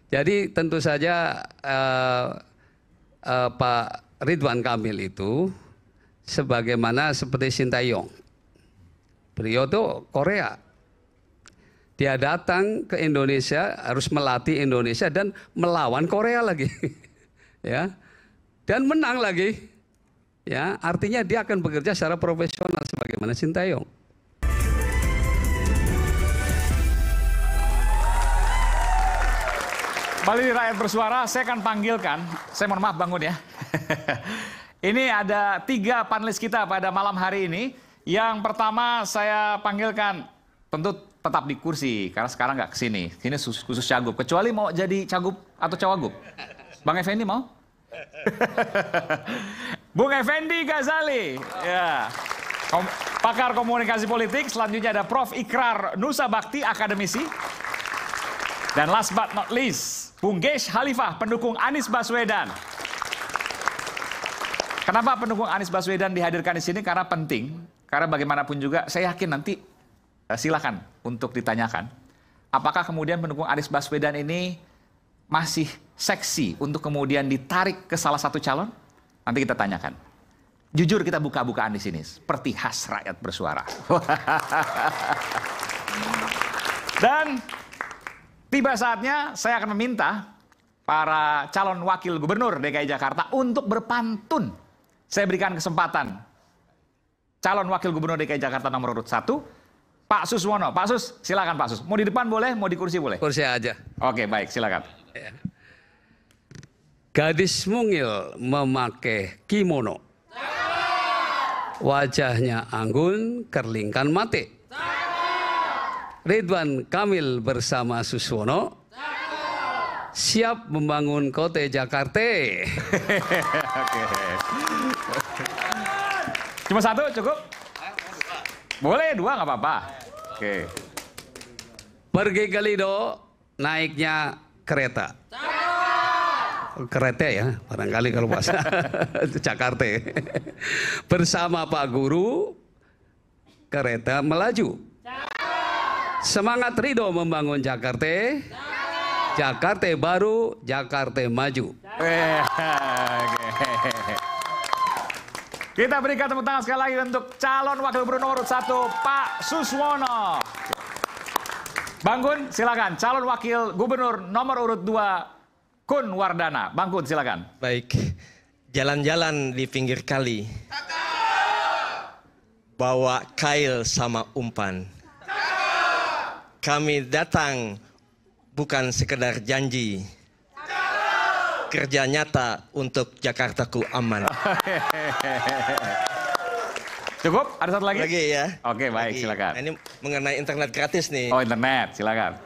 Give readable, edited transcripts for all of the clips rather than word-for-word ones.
Jadi tentu saja Pak Ridwan Kamil itu sebagaimana seperti Sintayong. Beliau tuh Korea. Dia datang ke Indonesia, harus melatih Indonesia dan melawan Korea lagi. Ya. Dan menang lagi. Ya, artinya dia akan bekerja secara profesional sebagaimana Sintayong. Kembali rakyat bersuara, saya akan panggilkan, saya mohon maaf bangun ya. Ini ada 3 panelis kita pada malam hari ini. Yang pertama saya panggilkan, tentu tetap di kursi, karena sekarang nggak kesini. Sini khusus cagup, kecuali mau jadi cagup atau cawagup. Bang Effendi mau? Bung Effendi Ghazali, ya. Pakar komunikasi politik. Selanjutnya ada Prof. Ikrar Nusa Bakti, akademisi. Dan last but not least, Bung Gesh Khalifah, pendukung Anies Baswedan. Kenapa pendukung Anies Baswedan dihadirkan di sini? Karena penting. Karena bagaimanapun juga, saya yakin nanti silakan untuk ditanyakan. Apakah kemudian pendukung Anies Baswedan ini masih seksi untuk kemudian ditarik ke salah satu calon? Nanti kita tanyakan. Jujur kita buka-bukaan di sini, seperti khas rakyat bersuara. Dan tiba saatnya saya akan meminta para calon wakil gubernur DKI Jakarta untuk berpantun. Saya berikan kesempatan calon wakil gubernur DKI Jakarta nomor urut 1, Pak Suswono. Pak Sus, silakan Pak Sus. Mau di depan boleh, mau di kursi boleh? Kursi aja. Oke, baik, silakan. Gadis mungil memakai kimono. Wajahnya anggun, kerlingkan mate. Ridwan Kamil bersama Suswono siap membangun kota Jakarta. Cuma 1 cukup? Boleh 2 nggak apa-apa. Oke. Pergi ke Lido, naiknya kereta. Kereta ya, barangkali kalau bahasa Jakarta. Bersama Pak Guru, kereta melaju. Semangat Ridho membangun Jakarta. Jakarta baru, Jakarta maju. Kita berikan tepuk tangan sekali lagi untuk calon wakil gubernur nomor 1, Pak Suswono. Bang Kun, silakan. Calon wakil gubernur nomor urut 2, Kun Wardana. Bang Kun, silakan. Baik, jalan-jalan di pinggir kali. Bawa kail sama umpan. Kami datang bukan sekedar janji. Kerja nyata untuk Jakartaku aman. Cukup? Ada satu lagi? Lagi ya. Oke, baik, silakan. Nah, ini mengenai internet gratis nih. Oh, internet, silakan.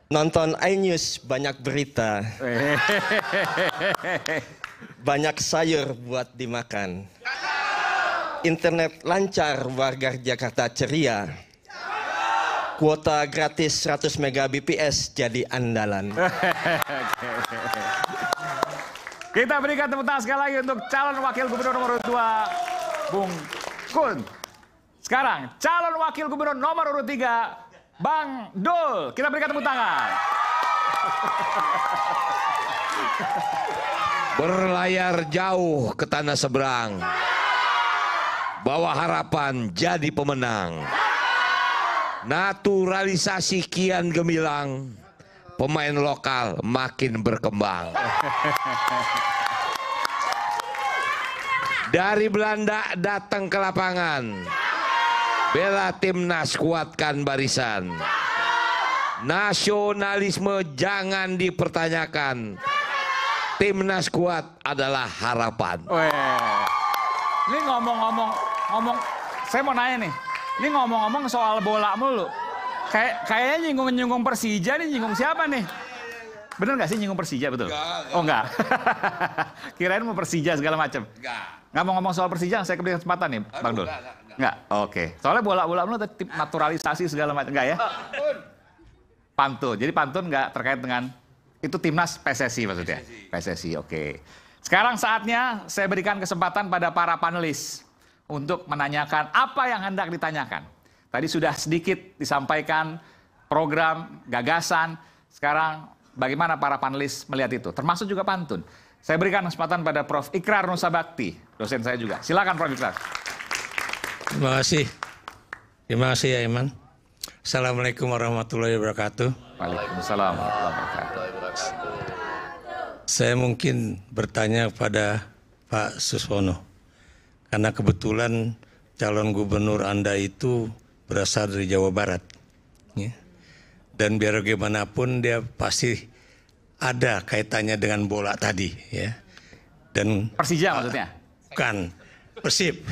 Nonton iNews banyak berita. Banyak sayur buat dimakan. Internet lancar, warga Jakarta ceria. Kuota gratis 100 Mbps jadi andalan. Kita berikan tepuk tangan sekali lagi untuk calon wakil gubernur nomor 2, Bung Kun. Sekarang, calon wakil gubernur nomor urut 3, Bang Dul. Kita berikan tepuk tangan. Berlayar jauh ke tanah seberang. Bawa harapan jadi pemenang. Naturalisasi kian gemilang. Pemain lokal makin berkembang. Dari Belanda datang ke lapangan. Bela timnas, kuatkan barisan. Nasionalisme jangan dipertanyakan. Timnas kuat adalah harapan. Ini ngomong-ngomong, saya mau nanya nih. Ini ngomong-ngomong soal bola mulu. Kayaknya nyinggung Persija nih, nyinggung siapa nih? Bener nggak sih nyinggung Persija, betul? Enggak. Oh enggak. Kirain mau Persija segala macam. Nggak mau ngomong soal Persija, saya beri kesempatan nih, Bang Dul. Enggak. Oke. Soalnya bola mulu tip naturalisasi segala macam, enggak ya? Pantun. Jadi pantun nggak terkait dengan itu timnas PSSI maksudnya. PSSI, oke. Sekarang saatnya saya berikan kesempatan pada para panelis untuk menanyakan apa yang hendak ditanyakan. Tadi sudah sedikit disampaikan program, gagasan. Sekarang bagaimana para panelis melihat itu, termasuk juga pantun. Saya berikan kesempatan pada Prof. Ikrar Nusa Bakti, dosen saya juga. Silakan Prof. Ikrar. Terima kasih. Terima kasih ya Iman. Assalamualaikum warahmatullahi wabarakatuh. Waalaikumsalam warahmatullahi wabarakatuh. Saya mungkin bertanya kepada Pak Suswono. Karena kebetulan calon gubernur Anda itu berasal dari Jawa Barat. Ya. Dan biar bagaimanapun dia pasti ada kaitannya dengan bola tadi. Ya. Dan Persija maksudnya? bukan, Persib.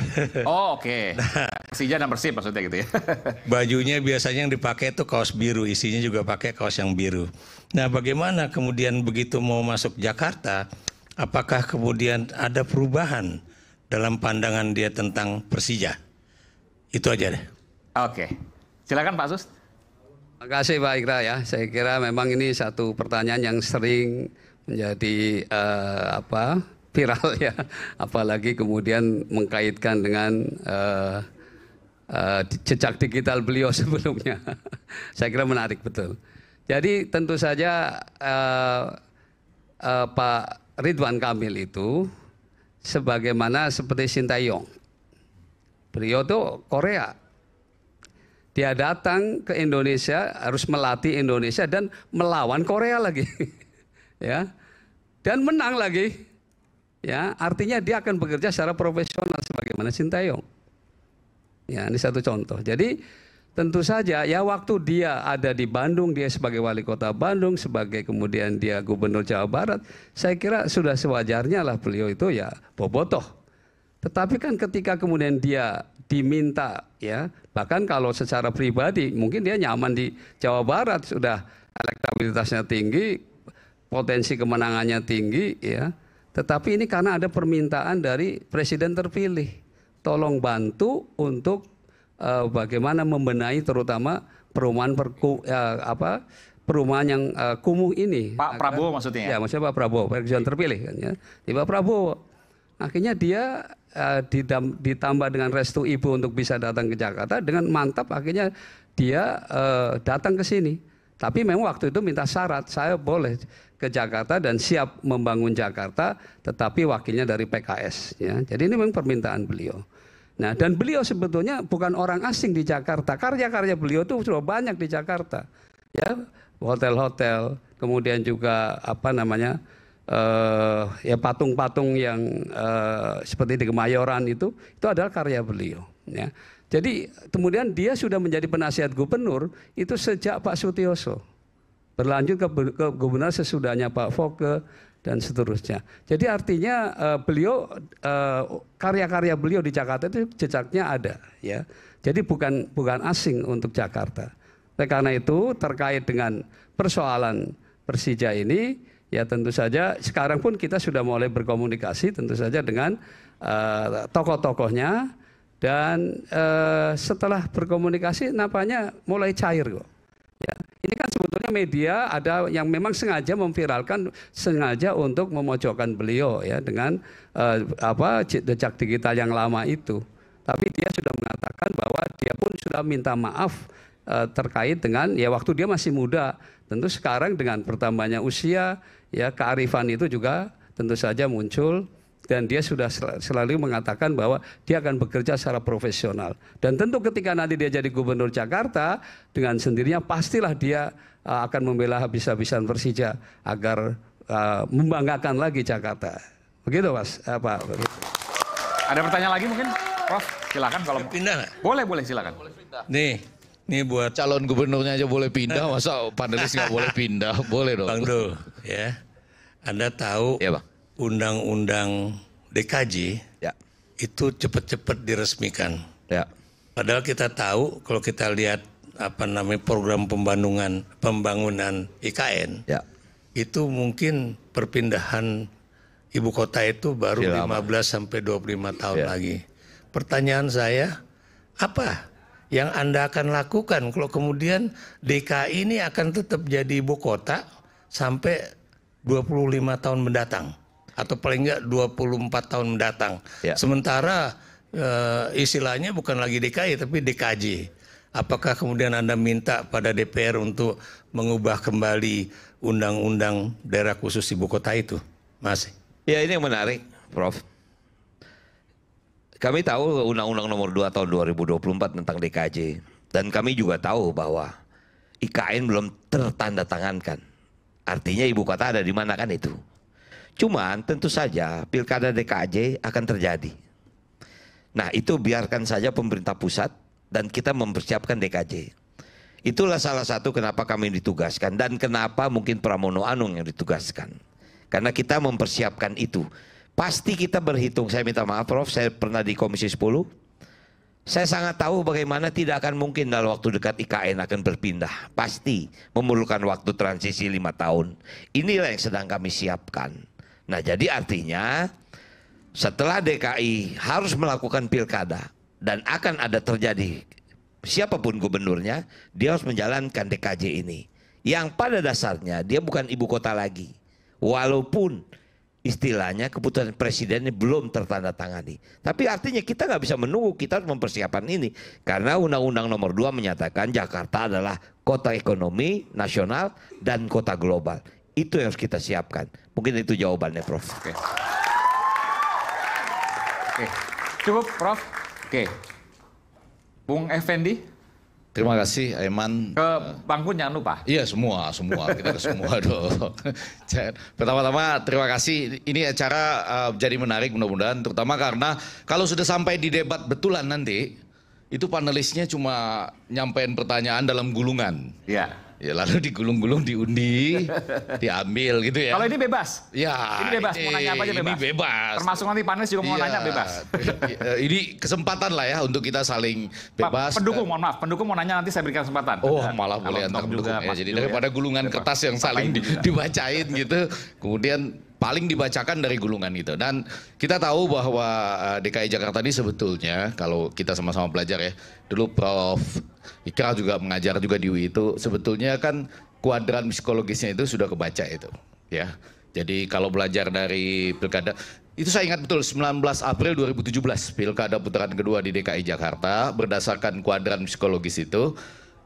Oh oke. Persija dan Persib maksudnya gitu ya. Bajunya biasanya yang dipakai itu kaos biru, isinya juga pakai kaos yang biru. Nah bagaimana kemudian begitu mau masuk Jakarta, apakah kemudian ada perubahan dalam pandangan dia tentang Persija? Itu aja deh. Oke. Silakan Pak Sus. Terima kasih Pak Ikra ya. Saya kira memang ini satu pertanyaan yang sering menjadi viral ya. Apalagi kemudian mengkaitkan dengan jejak digital beliau sebelumnya. Saya kira menarik betul. Jadi tentu saja Pak Ridwan Kamil itu sebagaimana seperti Sintayong. Beliau tuh Korea. Dia datang ke Indonesia, harus melatih Indonesia dan melawan Korea lagi. Ya. Dan menang lagi. Ya, artinya dia akan bekerja secara profesional sebagaimana Sintayong. Ya, ini satu contoh. Jadi tentu saja ya waktu dia ada di Bandung, dia sebagai wali kota Bandung, sebagai kemudian dia gubernur Jawa Barat, saya kira sudah sewajarnya lah beliau itu ya bobotoh. Tetapi kan ketika kemudian dia diminta ya, bahkan kalau secara pribadi mungkin dia nyaman di Jawa Barat, sudah elektabilitasnya tinggi, potensi kemenangannya tinggi ya. Tetapi ini karena ada permintaan dari presiden terpilih, tolong bantu untuk bagaimana membenahi terutama perumahan perumahan yang kumuh ini. Pak Prabowo maksudnya? Ya, maksudnya Pak Prabowo, presiden terpilih kan ya. Di Pak Prabowo. Akhirnya dia ditambah dengan restu ibu untuk bisa datang ke Jakarta, dengan mantap akhirnya dia datang ke sini. Tapi memang waktu itu minta syarat, saya boleh ke Jakarta dan siap membangun Jakarta, tetapi wakilnya dari PKS. Ya. Jadi ini memang permintaan beliau. Nah, dan beliau sebetulnya bukan orang asing di Jakarta. Karya-karya beliau itu sudah banyak di Jakarta. Ya, hotel-hotel, kemudian juga ya patung-patung yang seperti di Kemayoran itu adalah karya beliau. Ya. Jadi kemudian dia sudah menjadi penasihat gubernur itu sejak Pak Sutioso, berlanjut ke gubernur sesudahnya Pak Foke dan seterusnya. Jadi artinya beliau karya-karya beliau di Jakarta itu jejaknya ada. Ya. Jadi bukan asing untuk Jakarta. Nah, karena itu terkait dengan persoalan Persija ini, ya tentu saja sekarang pun kita sudah mulai berkomunikasi tentu saja dengan tokoh-tokohnya, dan setelah berkomunikasi nampaknya mulai cair kok. Ya, ini kan sebetulnya media ada yang memang sengaja memviralkan, sengaja untuk memojokkan beliau ya dengan jejak digital yang lama itu. Tapi dia sudah mengatakan bahwa dia pun sudah minta maaf terkait dengan ya waktu dia masih muda. Tentu sekarang dengan bertambahnya usia, ya kearifan itu juga tentu saja muncul, dan dia sudah selalu mengatakan bahwa dia akan bekerja secara profesional. Dan tentu ketika nanti dia jadi gubernur Jakarta, dengan sendirinya pastilah dia akan membela habis-habisan Persija agar membanggakan lagi Jakarta. Begitu Mas, Pak. Ada pertanyaan lagi mungkin, Prof? Silakan kalau Pindah nggak? boleh silakan. Nih buat Calon gubernurnya aja boleh pindah, masa panelis nggak boleh pindah? Boleh dong. Bang Do, ya. Anda tahu Ya Bang. Undang-Undang DKJ Ya. itu cepat-cepat diresmikan. Ya. Padahal kita tahu kalau kita lihat program pembangunan IKN, Ya. itu mungkin perpindahan ibu kota itu baru Masih lama. 15 sampai 25 tahun Ya. lagi. Pertanyaan saya, apa yang Anda akan lakukan kalau kemudian DKI ini akan tetap jadi ibu kota sampai 25 tahun mendatang? Atau paling enggak 24 tahun mendatang. Ya. Sementara istilahnya bukan lagi DKI tapi DKJ. Apakah kemudian Anda minta pada DPR untuk mengubah kembali undang-undang daerah khusus ibu kota itu, Mas. Ya ini yang menarik, Prof. Kami tahu Undang-Undang Nomor 2 Tahun 2024 tentang DKJ. Dan kami juga tahu bahwa IKN belum tertandatangankan. Artinya ibu kota ada di mana kan itu. Cuman tentu saja pilkada DKJ akan terjadi. Nah itu biarkan saja pemerintah pusat dan kita mempersiapkan DKJ. Itulah salah satu kenapa kami ditugaskan dan kenapa mungkin Pramono Anung yang ditugaskan. Karena kita mempersiapkan itu. Pasti kita berhitung, saya minta maaf Prof, saya pernah di Komisi 10. Saya sangat tahu bagaimana tidak akan mungkin dalam waktu dekat IKN akan berpindah. Pasti memerlukan waktu transisi 5 tahun. Inilah yang sedang kami siapkan. Nah jadi artinya setelah DKI harus melakukan pilkada dan akan ada terjadi siapapun gubernurnya, dia harus menjalankan DKJ ini. Yang pada dasarnya dia bukan ibu kota lagi. Walaupun istilahnya keputusan presiden ini belum tertandatangani. Tapi artinya kita nggak bisa menunggu, kita harus mempersiapkan ini. Karena Undang-Undang Nomor 2 menyatakan Jakarta adalah kota ekonomi nasional dan kota global. Itu yang harus kita siapkan. Mungkin itu jawabannya Prof. Oke. Cukup Prof. Oke. Bung Effendi. Terima kasih Aiman. Ke Bang Kun jangan lupa. Iya semua kita ke semua dong. Pertama-tama terima kasih. Ini acara jadi menarik mudah-mudahan, terutama karena kalau sudah sampai di debat betulan nanti, itu panelisnya cuma nyampein pertanyaan dalam gulungan. Iya. Ya lalu digulung-gulung, diundi, diambil gitu ya. Kalau ini bebas. Ya. Ini bebas, mau nanya apa aja bebas. Ini bebas. Termasuk nanti panelis juga mau nanya bebas. Ini kesempatan lah ya untuk kita saling bebas. Pendukung, mohon maaf, pendukung mau nanya nanti saya berikan kesempatan. Oh malah boleh antar pendukung ya. Jadi daripada gulungan kertas yang saling dibacain gitu, kemudian paling dibacakan dari gulungan itu. Dan kita tahu bahwa DKI Jakarta ini sebetulnya kalau kita sama-sama belajar ya, dulu Prof. Ikra juga mengajar juga di UI itu, sebetulnya kan kuadran psikologisnya itu sudah kebaca itu ya. Jadi kalau belajar dari pilkada, itu saya ingat betul 19 April 2017 pilkada putaran kedua di DKI Jakarta berdasarkan kuadran psikologis itu.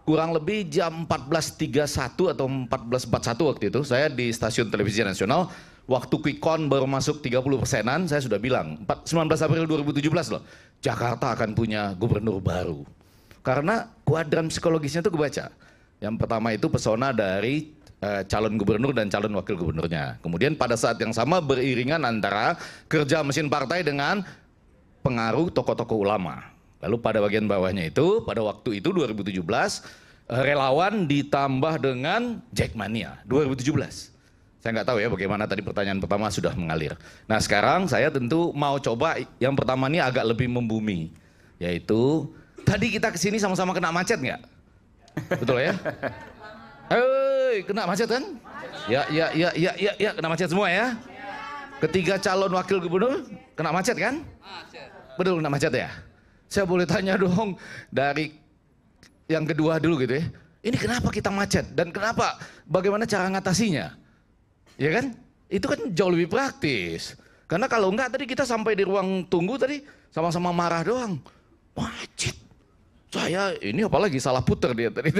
Kurang lebih jam 14.31 atau 14.41 waktu itu, saya di stasiun televisi nasional, waktu quick count baru masuk 30%-an, saya sudah bilang, 19 April 2017 loh, Jakarta akan punya gubernur baru. Karena kuadran psikologisnya itu kebaca. Yang pertama itu pesona dari calon gubernur dan calon wakil gubernurnya. Kemudian pada saat yang sama beriringan antara kerja mesin partai dengan pengaruh tokoh-tokoh ulama. Lalu pada bagian bawahnya itu, pada waktu itu 2017, relawan ditambah dengan Jackmania 2017. Saya nggak tahu ya bagaimana tadi pertanyaan pertama sudah mengalir. Nah sekarang saya tentu mau coba yang pertama ini agak lebih membumi. Yaitu, tadi kita kesini sama-sama kena macet nggak? Betul ya? Hei, kena macet kan? Ya, kena macet semua ya? Ketiga calon wakil gubernur kena macet kan? Betul kena macet ya? Saya boleh tanya dong dari yang kedua dulu gitu ya. Ini kenapa kita macet dan kenapa? Bagaimana cara ngatasinya? Ya kan? Itu kan jauh lebih praktis. Karena kalau enggak tadi kita sampai di ruang tunggu tadi sama-sama marah doang. Macet. Saya ini apalagi salah puter dia tadi.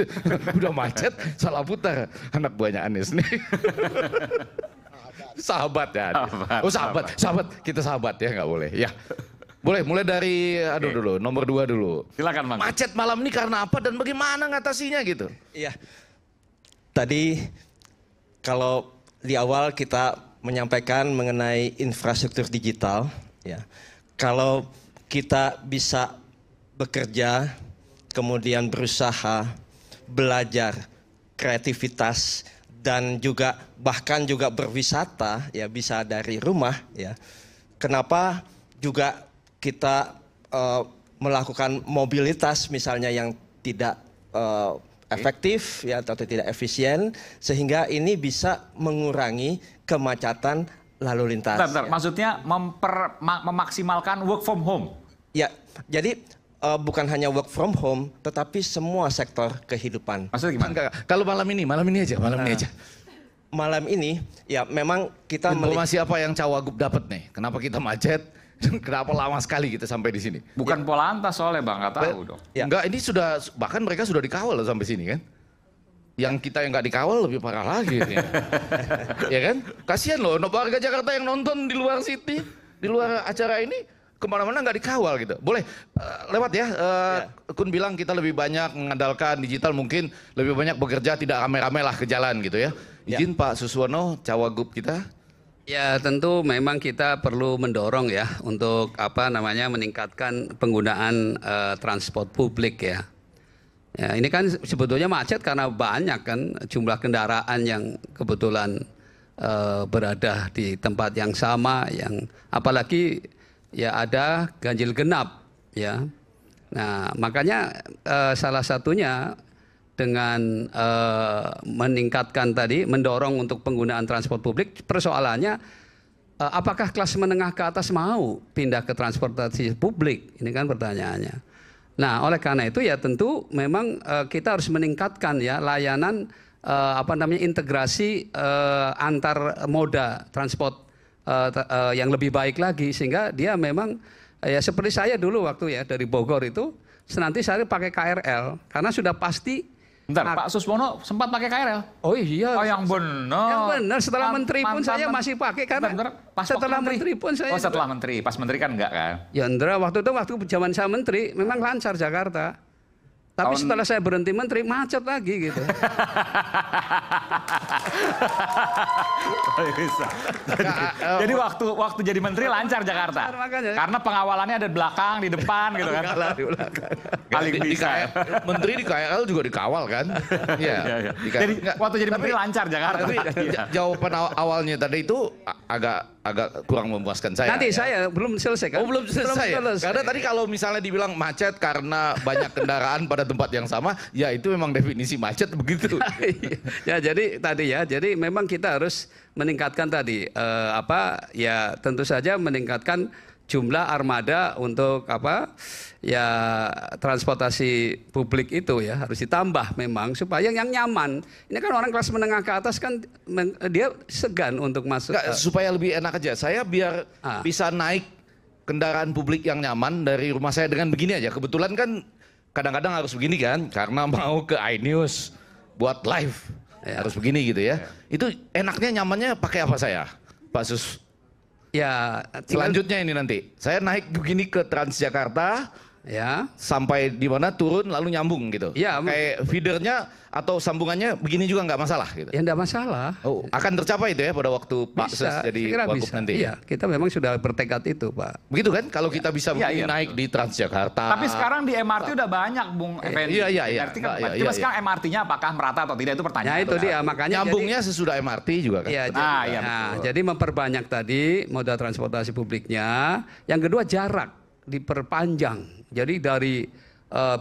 Udah macet, salah puter. Anak buahnya Anies nih. Sahabat ya. Oh sahabat. Kita sahabat ya nggak boleh. Ya. Boleh, mulai dari dulu, nomor 2 dulu. Silakan Bang. Macet malam ini karena apa dan bagaimana ngatasinya gitu? Iya. Tadi kalau di awal kita menyampaikan mengenai infrastruktur digital, ya. Kalau kita bisa bekerja, kemudian berusaha, belajar, kreativitas dan juga bahkan juga berwisata, ya bisa dari rumah, ya. Kenapa juga kita melakukan mobilitas misalnya yang tidak efektif ya atau tidak efisien sehingga ini bisa mengurangi kemacetan lalu lintas. Bentar. Maksudnya memaksimalkan work from home. Ya, jadi bukan hanya work from home tetapi semua sektor kehidupan. Maksudnya gimana? Kalau malam ini aja. Malam ini ya memang kita informasi apa yang Cawagup dapat nih? Kenapa kita macet? Kenapa lama sekali kita sampai di sini? Bukan Polantas soalnya Bang, nggak tahu dong. Ya. Enggak, ini sudah bahkan mereka sudah dikawal sampai sini kan? yang kita yang nggak dikawal lebih parah lagi. Ya kan? Kasihan loh, warga Jakarta yang nonton di luar city, di luar acara ini, kemana-mana nggak dikawal gitu. Boleh lewat ya. Kun bilang kita lebih banyak mengandalkan digital, mungkin lebih banyak bekerja tidak rame-rame lah ke jalan gitu ya. Izin Pak Suswono, Cawagup kita. Ya tentu memang kita perlu mendorong ya untuk meningkatkan penggunaan transport publik ya. Ya ini kan sebetulnya macet karena banyak kan jumlah kendaraan yang kebetulan berada di tempat yang sama, yang apalagi ya ada ganjil genap ya. Nah makanya salah satunya dengan meningkatkan tadi, mendorong untuk penggunaan transport publik, persoalannya apakah kelas menengah ke atas mau pindah ke transportasi publik? Ini kan pertanyaannya. Nah oleh karena itu ya tentu memang kita harus meningkatkan ya layanan integrasi antar moda transport yang lebih baik lagi, sehingga dia memang ya seperti saya dulu waktu ya dari Bogor itu senantiasa pakai KRL karena sudah pasti. Bentar, Pak Suswono sempat pakai KRL? Oh iya. Oh yang benar. Yang benar, setelah menteri pun saya masih pakai karena setelah menteri pun saya. Oh setelah menteri, pas menteri kan enggak kan? Ya Indra, waktu zaman saya menteri memang lancar Jakarta. Tapi setelah saya berhenti menteri macet lagi gitu. Jadi waktu jadi menteri lancar Jakarta. Karena pengawalannya ada di belakang, di depan gitu kan. Paling bisa. Menteri di KRL juga dikawal kan? Iya. Jadi waktu jadi menteri lancar Jakarta. Jawaban awalnya tadi itu agak kurang memuaskan saya. Nanti saya belum selesai kan? Oh belum selesai. Karena tadi kalau misalnya dibilang macet karena banyak kendaraan pada tempat yang sama, ya itu memang definisi macet begitu. Ya jadi memang kita harus meningkatkan tadi ya tentu saja meningkatkan jumlah armada untuk transportasi publik itu ya harus ditambah memang supaya yang nyaman. Ini kan orang kelas menengah ke atas kan dia segan untuk masuk. Supaya lebih enak aja. Saya biar bisa naik kendaraan publik yang nyaman dari rumah saya dengan begini aja. Kebetulan kan kadang-kadang harus begini kan karena mau ke iNews buat live. Ya. Harus begini gitu ya. Itu enaknya nyamannya pakai apa saya? Pak Sus. Ya, selanjutnya ini nanti saya naik begini ke Transjakarta ya, sampai di mana turun lalu nyambung gitu. Ya, kayak feedernya atau sambungannya begini juga nggak masalah gitu. Ya nggak masalah. Oh, akan tercapai itu ya pada waktu Pak Sus jadi Wagub nanti. Iya, kita memang sudah bertekad itu, Pak. Begitu kan? Kalau kita bisa naik di Transjakarta. Tapi sekarang di MRT udah banyak, Bung Effendi. Iya. Coba sekarang MRT-nya apakah merata atau tidak itu pertanyaan. Ya itu dia, makanya nyambungnya sesudah MRT juga kan. Iya, jadi memperbanyak tadi moda transportasi publiknya. Yang kedua jarak diperpanjang. Jadi dari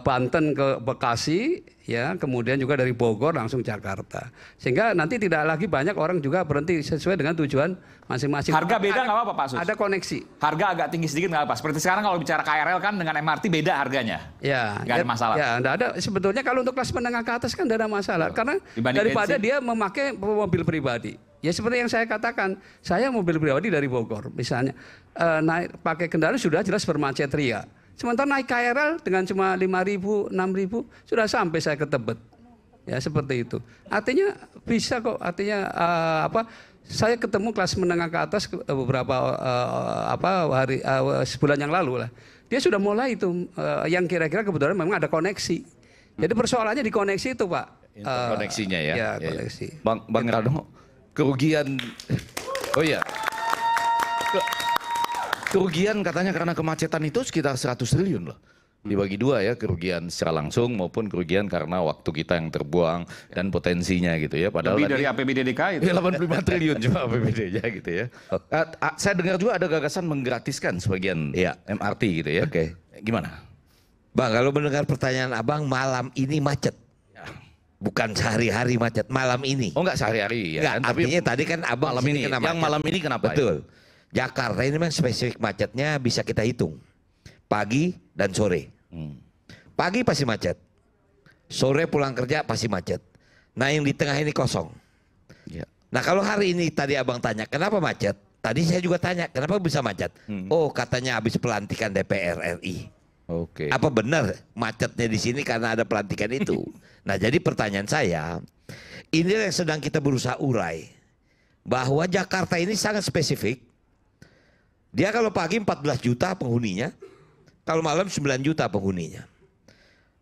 Banten ke Bekasi, ya, kemudian juga dari Bogor langsung Jakarta. Sehingga nanti tidak lagi banyak orang juga berhenti sesuai dengan tujuan masing-masing. Harga beda nggak apa-apa Pak Sus? Ada koneksi. Harga agak tinggi sedikit nggak apa-apa. Seperti sekarang kalau bicara KRL kan dengan MRT beda harganya. Ya, nggak ada masalah. Ya, nggak ada. Sebetulnya kalau untuk kelas menengah ke atas kan tidak ada masalah. Karena daripada dia memakai mobil pribadi. Ya seperti yang saya katakan, saya mobil pribadi dari Bogor misalnya, naik pakai kendaraan sudah jelas bermacet ria. Sementara naik KRL dengan cuma 5.000, 6.000 sudah sampai saya ke Tebet. Ya seperti itu. Artinya bisa kok. Artinya saya ketemu kelas menengah ke atas beberapa hari sebulan yang lalu lah. Dia sudah mulai itu yang kira-kira kebetulan memang ada koneksi. Jadi persoalannya di koneksi itu, Pak. Koneksinya ya. Ya, koneksi. Bang Rano, kerugian. Oh iya. Kerugian katanya karena kemacetan itu sekitar 100 triliun loh. Dibagi dua ya, kerugian secara langsung maupun kerugian karena waktu kita yang terbuang dan potensinya gitu ya. Padahal lebih dari APBD DKI itu. 85 triliun cuma APBD-nya gitu ya. Saya dengar juga ada gagasan menggratiskan sebagian MRT gitu ya. Oke. Gimana? Bang, kalau mendengar pertanyaan Abang, malam ini macet. Bukan sehari-hari macet, malam ini. Oh enggak sehari-hari ya. Enggak, kan? artinya tadi kan Abang malam ini. Yang malam ini kenapa? Betul. Ya? Jakarta ini memang spesifik macetnya bisa kita hitung. Pagi dan sore. Pagi pasti macet. Sore pulang kerja pasti macet. Nah yang di tengah ini kosong. Ya. Nah kalau hari ini tadi Abang tanya kenapa macet? Tadi saya juga tanya kenapa bisa macet. Oh katanya habis pelantikan DPR RI. Oke. Apa benar macetnya di sini karena ada pelantikan itu? Nah, jadi pertanyaan saya, ini yang sedang kita berusaha urai. Bahwa Jakarta ini sangat spesifik. Dia kalau pagi 14 juta penghuninya, kalau malam 9 juta penghuninya.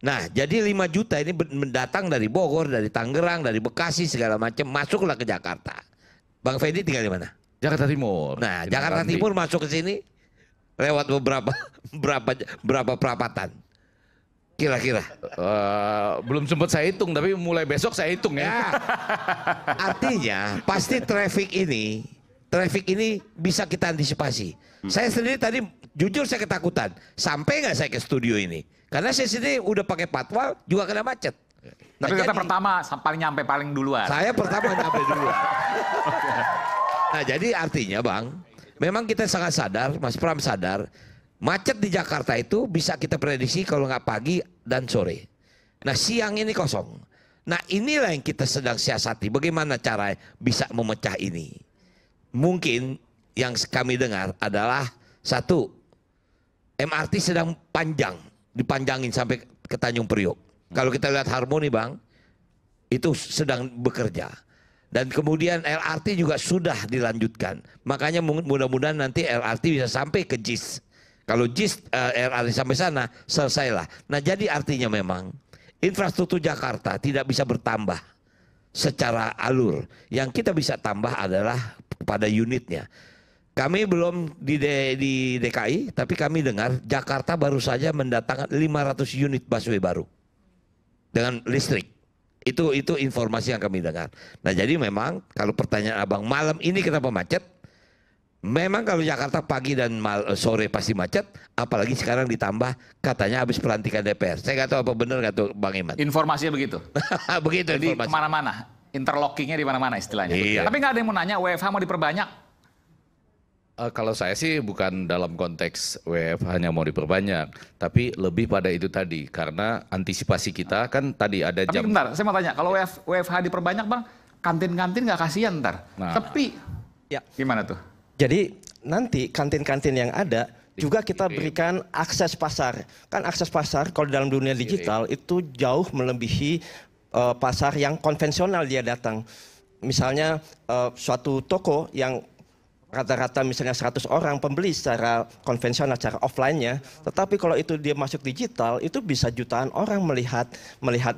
Nah, jadi 5 juta ini mendatang dari Bogor, dari Tangerang, dari Bekasi, segala macam, masuklah ke Jakarta. Bang Fendi tinggal di mana? Jakarta Timur. Nah, Jakarta Timur masuk ke sini lewat berapa perapatan? Kira-kira. Belum sempat saya hitung, tapi mulai besok saya hitung ya. Artinya pasti traffic ini bisa kita antisipasi. Saya sendiri tadi jujur saya ketakutan. Sampai nggak saya ke studio ini? Karena saya sendiri udah pakai patwal juga kena macet. Tapi kita pertama paling duluan. Saya pertama nyampe duluan. Nah, jadi artinya Bang, memang kita sangat sadar, Mas Pram sadar, macet di Jakarta itu bisa kita prediksi kalau nggak pagi dan sore. Nah, siang ini kosong. Nah, inilah yang kita sedang siasati. Bagaimana cara bisa memecah ini? Mungkin yang kami dengar adalah satu, MRT sedang dipanjangin sampai ke Tanjung Priok. Kalau kita lihat Harmoni Bang, itu sedang bekerja. Dan kemudian LRT juga sudah dilanjutkan. Makanya mudah-mudahan nanti LRT bisa sampai ke JIS. Kalau JIS LRT sampai sana, selesailah. Nah, jadi artinya memang infrastruktur Jakarta tidak bisa bertambah secara alur. Yang kita bisa tambah adalah pada unitnya. Kami belum di DKI, tapi kami dengar Jakarta baru saja mendatangkan 500 unit busway baru dengan listrik. Itu informasi yang kami dengar. Nah, jadi memang kalau pertanyaan Abang, malam ini kenapa macet? Memang kalau Jakarta pagi dan sore pasti macet, apalagi sekarang ditambah katanya habis pelantikan DPR. Saya nggak tahu apa benar nggak tahu Bang Iman. Informasinya begitu. Begitu Jadi informasi. kemana-mana, interlockingnya di mana-mana istilahnya. Iya. Tapi nggak ada yang mau nanya WFH mau diperbanyak. Kalau saya sih bukan dalam konteks WFH hanya mau diperbanyak, tapi lebih pada itu tadi, karena antisipasi kita kan tadi ada Tapi jam. bentar, saya mau tanya, kalau WFH diperbanyak Bang, kantin-kantin nggak kasihan ntar. Nah. Sepi. Ya. Gimana tuh? Jadi nanti kantin-kantin yang ada juga kita berikan akses pasar. Kan akses pasar kalau dalam dunia digital itu jauh melebihi pasar yang konvensional dia datang. Misalnya suatu toko yang rata-rata misalnya 100 orang pembeli secara konvensional, secara offline-nya. Tetapi kalau itu dia masuk digital, itu bisa jutaan orang melihat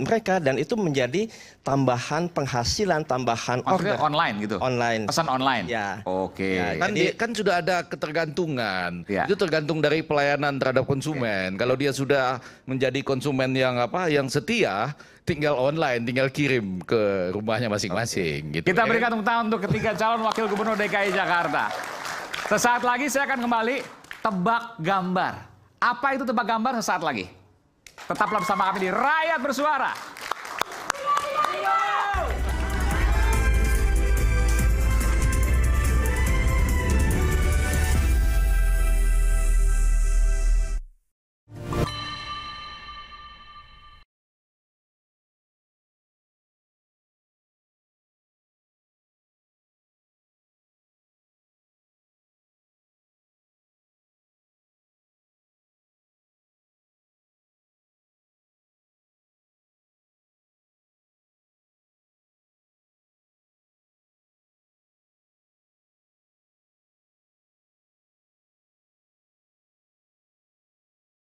mereka dan itu menjadi tambahan penghasilan, tambahan Maksudnya order. online gitu? Online. Pesan online? Ya. Oke. Ya, Kan sudah ada ketergantungan. Ya. Itu tergantung dari pelayanan terhadap konsumen. Kalau dia sudah menjadi konsumen yang setia, tinggal online, tinggal kirim ke rumahnya masing-masing. Gitu, Kita ya. berikan tepuk tangan untuk ketiga calon wakil gubernur DKI Jakarta. Sesaat lagi saya akan kembali tebak gambar. Apa itu tebak gambar sesaat lagi? Tetaplah bersama kami di Rakyat Bersuara.